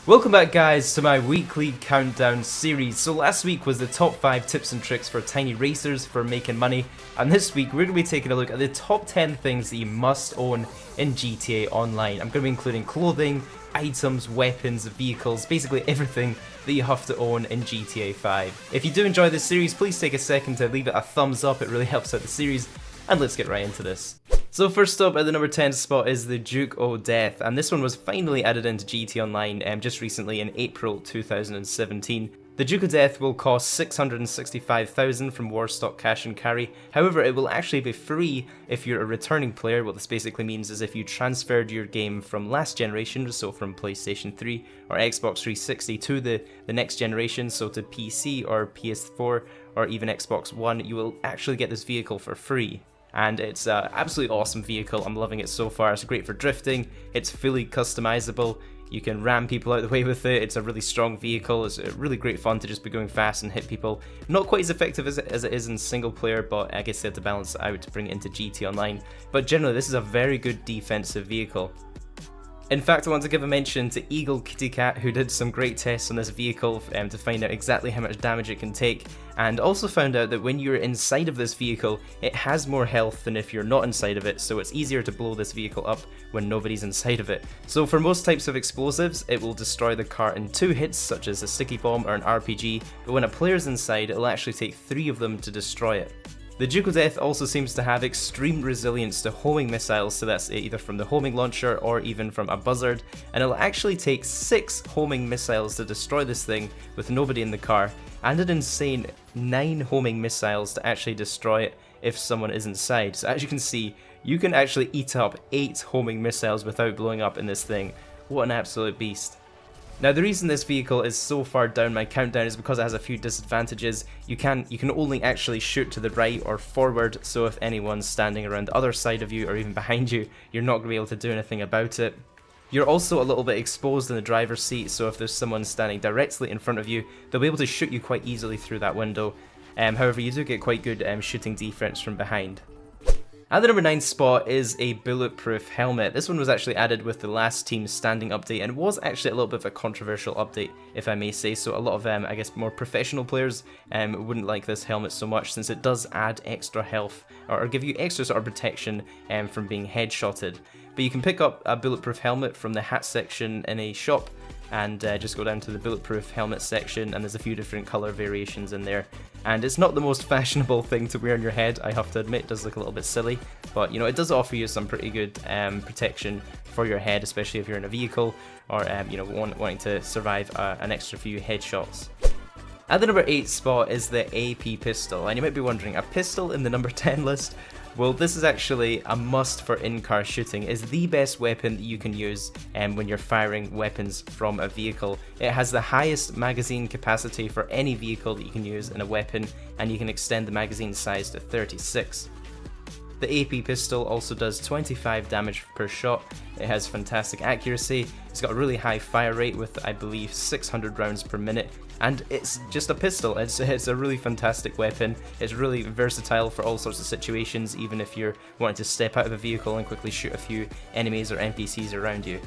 Welcome back guys to my weekly countdown series. So last week was the top 5 tips and tricks for tiny racers for making money, and this week we're going to be taking a look at the top 10 things that you must own in GTA Online. I'm going to be including clothing, items, weapons, vehicles, basically everything that you have to own in GTA 5. If you do enjoy this series, please take a second to leave it a thumbs up, it really helps out the series, and let's get right into this. So first up at the number 10 spot is the DROELOE Death, and this one was finally added into GTA Online just recently in April 2017. The DROELOE Death will cost 665,000 from Warstock Cash and Carry, however it will actually be free if you're a returning player. What this basically means is if you transferred your game from last generation, so from PlayStation 3 or Xbox 360 to the next generation, so to PC or PS4 or even Xbox One, you will actually get this vehicle for free. And it's an absolutely awesome vehicle. I'm loving it so far. It's great for drifting, it's fully customizable, you can ram people out of the way with it, it's a really strong vehicle, it's really great fun to just be going fast and hit people. Not quite as effective as it is in single player, but I guess they have to balance it out to bring it into GT Online. But generally this is a very good defensive vehicle. In fact, I want to give a mention to Eagle Kitty Cat, who did some great tests on this vehicle to find out exactly how much damage it can take, and also found out that when you're inside of this vehicle, it has more health than if you're not inside of it, so it's easier to blow this vehicle up when nobody's inside of it. So for most types of explosives, it will destroy the car in 2 hits, such as a sticky bomb or an RPG, but when a player's inside, it'll actually take 3 of them to destroy it. The DROELOE Death also seems to have extreme resilience to homing missiles, so that's either from the homing launcher or even from a BUZZARD, and it'll actually take 6 homing missiles to destroy this thing with nobody in the car, and an insane 9 homing missiles to actually destroy it if someone is inside. So as you can see, you can actually eat up 8 homing missiles without blowing up in this thing. What an absolute beast. Now the reason this vehicle is so far down my countdown is because it has a few disadvantages. You can only actually shoot to the right or forward, so if anyone's standing around the other side of you or even behind you, you're not going to be able to do anything about it. You're also a little bit exposed in the driver's seat, so if there's someone standing directly in front of you, they'll be able to shoot you quite easily through that window. However, you do get quite good shooting defense from behind. At the number 9 spot is a bulletproof helmet. This one was actually added with the last Team Standing update, and was actually a little bit of a controversial update, if I may say so. A lot of I guess more professional players wouldn't like this helmet so much, since it does add extra health or give you extra sort of protection from being headshotted. But you can pick up a bulletproof helmet from the hat section in a shop, and just go down to the bulletproof helmet section, and there's a few different colour variations in there. And it's not the most fashionable thing to wear on your head, I have to admit. It does look a little bit silly, but you know, it does offer you some pretty good protection for your head, especially if you're in a vehicle or you know, wanting to survive an extra few headshots. At the number 8 spot is the AP pistol, and you might be wondering, a pistol in the number 10 list? Well, this is actually a must for in-car shooting. It's the best weapon that you can use when you're firing weapons from a vehicle. It has the highest magazine capacity for any vehicle that you can use in a weapon, and you can extend the magazine size to 36. The AP pistol also does 25 damage per shot. It has fantastic accuracy, it's got a really high fire rate with, I believe, 600 rounds per minute, and it's just a pistol. It's a really fantastic weapon. It's really versatile for all sorts of situations, even if you're wanting to step out of a vehicle and quickly shoot a few enemies or NPCs around you.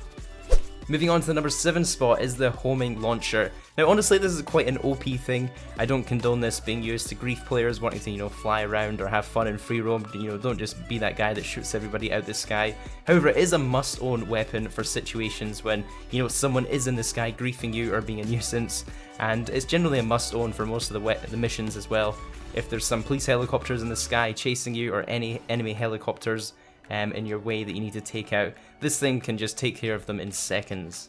Moving on to the number 7 spot is the homing launcher. Now honestly, this is quite an OP thing. I don't condone this being used to grief players wanting to, you know, fly around or have fun and free roam. You know, don't just be that guy that shoots everybody out the sky. However, it is a must-own weapon for situations when, you know, someone is in the sky griefing you or being a nuisance, and it's generally a must-own for most of the missions as well. If there's some police helicopters in the sky chasing you, or any enemy helicopters in your way that you need to take out, this thing can just take care of them in seconds.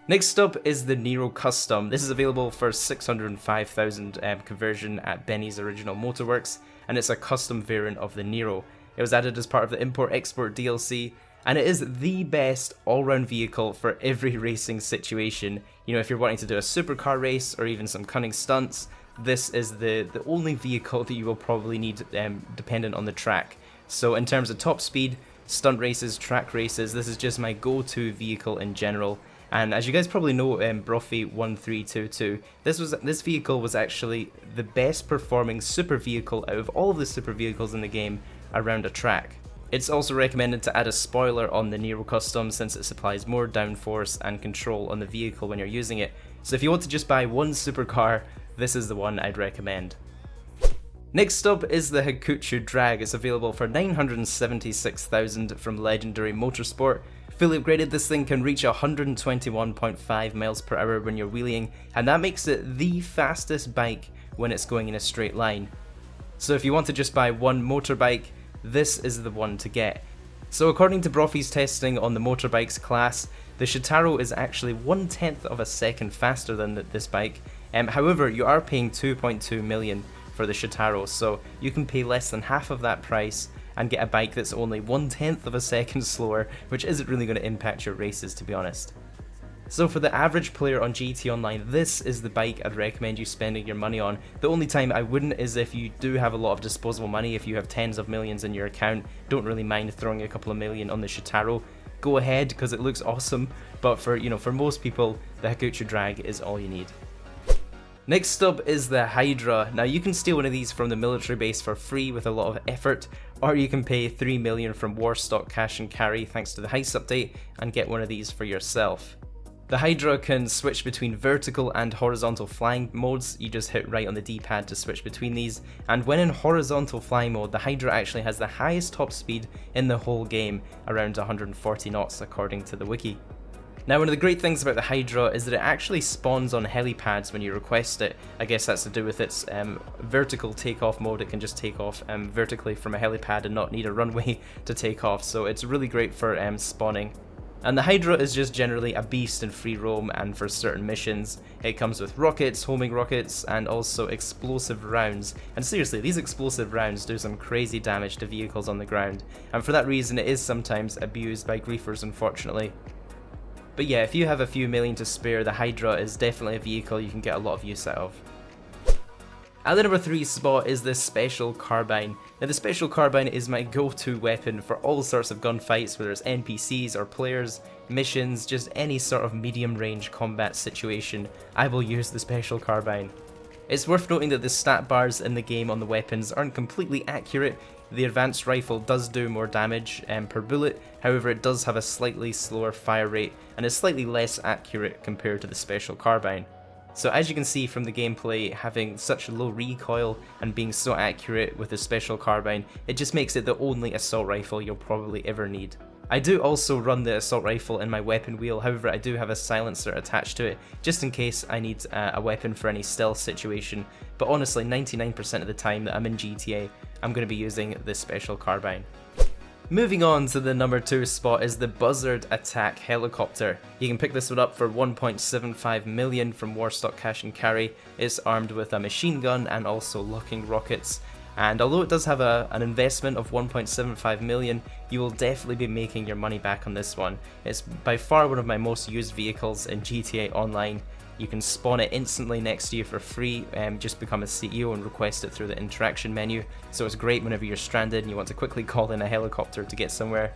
Next up is the Nero Custom. This is available for 605,000 conversion at Benny's Original Motorworks, and it's a custom variant of the Nero. It was added as part of the Import-Export DLC, and it is the best all-round vehicle for every racing situation. You know, if you're wanting to do a supercar race or even some cunning stunts, this is the only vehicle that you will probably need dependent on the track. So in terms of top speed, stunt races, track races, this is just my go-to vehicle in general. And as you guys probably know, Brofy1322, this vehicle was actually the best performing super vehicle out of all of the super vehicles in the game around a track. It's also recommended to add a spoiler on the Nero Custom since it supplies more downforce and control on the vehicle when you're using it. So if you want to just buy one supercar, this is the one I'd recommend. Next up is the HAKUCHU drag. It's available for 976,000 from Legendary Motorsport. Fully upgraded, this thing can reach 121.5 miles per hour when you're wheeling, and that makes it the fastest bike when it's going in a straight line. So if you want to just buy one motorbike, this is the one to get. So according to Brophy's testing on the motorbikes class, the Shitaro is actually 1/10 of a second faster than this bike. However, you are paying 2.2 million for the Shitaro, so you can pay less than half of that price and get a bike that's only 1/10 of a second slower, which isn't really going to impact your races, to be honest. So for the average player on GT Online, this is the bike I'd recommend you spending your money on. The only time I wouldn't is if you do have a lot of disposable money. If you have tens of millions in your account, don't really mind throwing a couple of million on the Shitaro. Go ahead, because it looks awesome, but for most people, the HAKUCHU drag is all you need. Next up is the HYDRA. Now you can steal one of these from the military base for free with a lot of effort, or you can pay 3 million from Warstock Cash and Carry thanks to the heist update and get one of these for yourself. The HYDRA can switch between vertical and horizontal flying modes. You just hit right on the D-pad to switch between these, and when in horizontal flying mode, the HYDRA actually has the highest top speed in the whole game, around 140 knots according to the wiki. Now, one of the great things about the HYDRA is that it actually spawns on helipads when you request it. I guess that's to do with its vertical takeoff mode. It can just take off vertically from a helipad and not need a runway to take off, so it's really great for spawning. And the HYDRA is just generally a beast in free roam and for certain missions. It comes with rockets, homing rockets, and also explosive rounds. And seriously, these explosive rounds do some crazy damage to vehicles on the ground, and for that reason it is sometimes abused by griefers, unfortunately. But yeah, if you have a few million to spare, the HYDRA is definitely a vehicle you can get a lot of use out of. At the number 3 spot is the Special Carbine. Now the Special Carbine is my go-to weapon for all sorts of gunfights, whether it's NPCs or players, missions, just any sort of medium range combat situation, I will use the Special Carbine. It's worth noting that the stat bars in the game on the weapons aren't completely accurate. The advanced rifle does do more damage per bullet, however it does have a slightly slower fire rate and is slightly less accurate compared to the Special Carbine. So as you can see from the gameplay, having such low recoil and being so accurate with the Special Carbine, it just makes it the only assault rifle you'll probably ever need. I do also run the assault rifle in my weapon wheel, however I do have a silencer attached to it, just in case I need a weapon for any stealth situation, but honestly 99% of the time that I'm in GTA, I'm going to be using the Special Carbine. Moving on to the number 2 spot is the BUZZARD attack helicopter. You can pick this one up for 1.75 million from Warstock Cash and Carry. It's armed with a machine gun and also locking rockets. And although it does have an investment of 1.75 million, you will definitely be making your money back on this one. It's by far one of my most used vehicles in GTA Online. You can spawn it instantly next to you for free, just become a CEO and request it through the interaction menu, so it's great whenever you're stranded and you want to quickly call in a helicopter to get somewhere.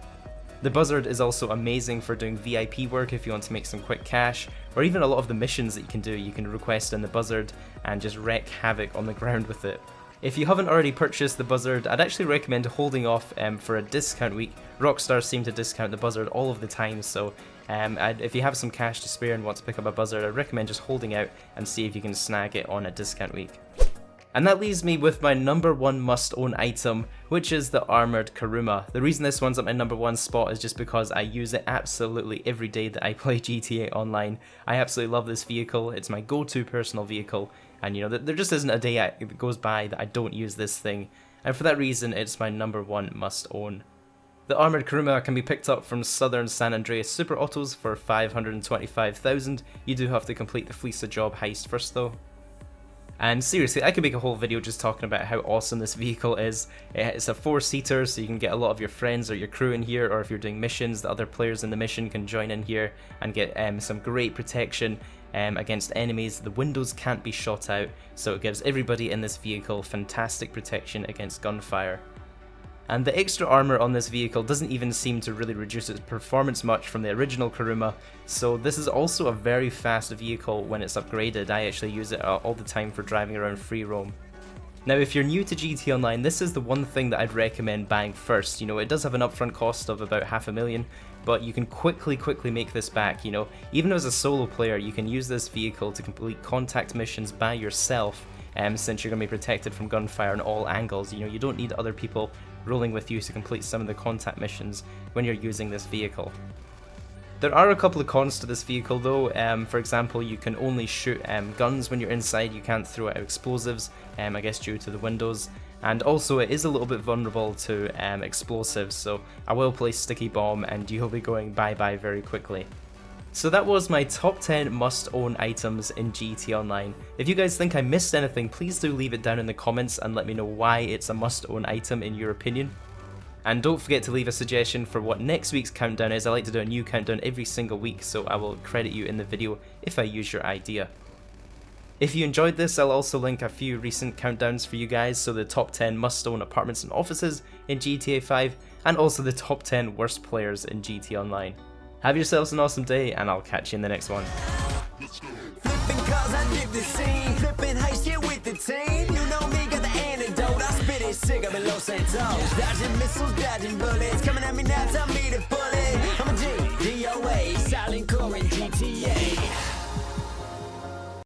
The BUZZARD is also amazing for doing VIP work if you want to make some quick cash, or even a lot of the missions that you can do, you can request in the BUZZARD and just wreak havoc on the ground with it. If you haven't already purchased the BUZZARD, I'd actually recommend holding off for a discount week. Rockstar seem to discount the BUZZARD all of the time, so if you have some cash to spare and want to pick up a BUZZARD, I'd recommend just holding out and see if you can snag it on a discount week. And that leaves me with my number 1 must-own item, which is the armoured KARUMA. The reason this one's at my number 1 spot is just because I use it absolutely every day that I play GTA Online. I absolutely love this vehicle, it's my go-to personal vehicle, and you know, there just isn't a day that goes by that I don't use this thing, and for that reason it's my number 1 must-own. The armoured KARUMA can be picked up from Southern San Andreas Super Autos for 525,000. You do have to complete the Fleece a Job heist first though. And seriously, I could make a whole video just talking about how awesome this vehicle is. It's a 4-seater, so you can get a lot of your friends or your crew in here, or if you're doing missions, the other players in the mission can join in here and get some great protection against enemies. The windows can't be shot out, so it gives everybody in this vehicle fantastic protection against gunfire. And the extra armor on this vehicle doesn't even seem to really reduce its performance much from the original KARUMA, so this is also a very fast vehicle when it's upgraded. I actually use it all the time for driving around free roam. Now if you're new to GT Online, this is the one thing that I'd recommend buying first. You know, it does have an upfront cost of about $500,000, but you can quickly make this back. You know, even as a solo player, you can use this vehicle to complete contact missions by yourself, since you're going to be protected from gunfire on all angles. You know, you don't need other people rolling with you to complete some of the contact missions when you're using this vehicle. There are a couple of cons to this vehicle though. For example, you can only shoot guns when you're inside, you can't throw out explosives, I guess due to the windows, and also it is a little bit vulnerable to explosives, so I will place sticky bomb and you'll be going bye bye very quickly. So that was my top 10 must-own items in GT Online. If you guys think I missed anything, please do leave it down in the comments and let me know why it's a must-own item in your opinion. And don't forget to leave a suggestion for what next week's countdown is. I like to do a new countdown every single week, so I will credit you in the video if I use your idea. If you enjoyed this, I'll also link a few recent countdowns for you guys, so the top 10 must-own apartments and offices in GTA 5, and also the top 10 worst players in GT Online. Have yourselves an awesome day, and I'll catch you in the next one. Flipping cars, I did the scene. Flipping heist, yeah, with the team. You know me, got the antidote. I spit it sick up in Los Santos. Dodging missiles, dodging bullets. Coming at me now, tell me to pull it.